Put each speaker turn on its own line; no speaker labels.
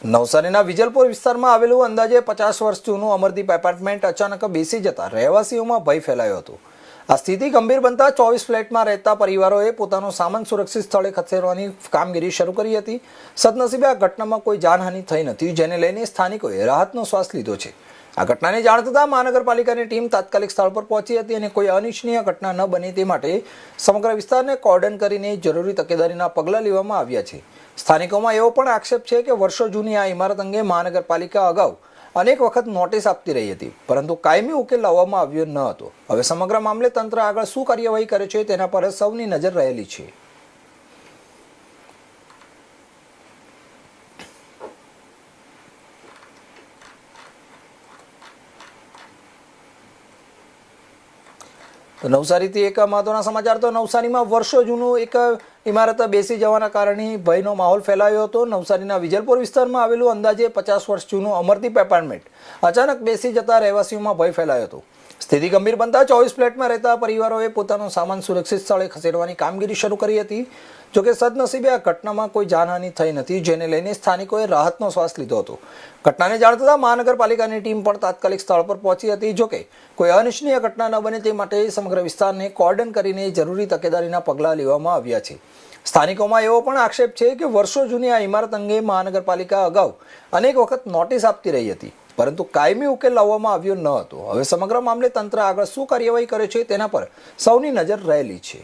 નવસારીના વિજલપુર વિસ્તારમાં આવેલું અંદાજે 50 વર્ષ જૂનું અમરદીપ એપાર્ટમેન્ટ અચાનક બેસી જતા રહેવાસીઓમાં ભય ફેલાયો હતો। આ સ્થિતિ ગંભીર બનતા 24 ફ્લેટમાં રહેતા પરિવારોએ પોતાનો સામાન સુરક્ષિત સ્થળે ખસેડવાની કામગીરી શરૂ કરી હતી। સદનસીબે આ ઘટનામાં કોઈ જાનહાનિ થઈ નથી, જેને લઈને સ્થાનિકોએ રાહતનો શ્વાસ લીધો છે। આ ઘટનાની જાણ થતાં મહાનગરપાલિકાની ટીમ તાત્કાલિક સ્થળ પર પહોંચી હતી અને કોઈ અનિચ્છનીય ઘટના ન બને તે માટે સમગ્ર વિસ્તારને કોર્ડન કરીને જરૂરી તકેદારીના પગલાં લેવામાં આવ્યા છે। સ્થાનિકોમાં એવો પણ આક્ષેપ છે કે વર્ષો જૂની આ ઇમારત અંગે મહાનગરપાલિકા અગાઉ અનેક વખત નોટિસ આપતી રહી હતી, પરંતુ કાયમી ઉકેલ લાવવામાં આવ્યો ન હતો। હવે સમગ્ર મામલે તંત્ર આગળ શું કાર્યવાહી કરે છે તેના પર સૌની નજર રહેલી છે। તો નવસારીથી એક મહત્વના સમાચાર। તો નવસારીમાં વર્ષો જૂનું એક ઇમારત બેસી જવાના કારણે ભયનો માહોલ ફેલાયો હતો। નવસારીના વિજલપુર વિસ્તારમાં આવેલું અંદાજે 50 વર્ષ જૂનું અમરદીપ એપાર્ટમેન્ટ અચાનક બેસી જતા રહેવાસીઓમાં ભય ફેલાયો હતો। સ્થિતિ ગંભીર બનતા 24 ફ્લેટમાં રહેતા પરિવારોએ પોતાનો સામાન સુરક્ષિત સ્થળે ખસેડવાની કામગીરી શરૂ કરી હતી। જોકે સદનસીબે આ ઘટનામાં કોઈ જાનહાનિ થઈ નથી, જેને લઈને સ્થાનિકોએ રાહતનો શ્વાસ લીધો હતો। ઘટનાને જાણ થતાં મહાનગરપાલિકાની ટીમ પણ તાત્કાલિક સ્થળ પર પહોંચી હતી। જોકે કોઈ અનિચ્છનીય ઘટના ન બને તે માટે સમગ્ર વિસ્તારને કોર્ડન કરીને જરૂરી તકેદારીના પગલાં લેવામાં આવ્યા છે। સ્થાનિકોમાં એવો પણ આક્ષેપ છે કે વર્ષો જૂની આ ઇમારત અંગે મહાનગરપાલિકા અગાઉ અનેક વખત નોટિસ આપતી રહી હતી, પરંતુ કાયમી ઉકેલ લાવવામાં આવ્યો ન હતો। હવે સમગ્ર મામલે તંત્ર આગળ શું કાર્યવાહી કરે છે તેના પર સૌની નજર રહેલી છે।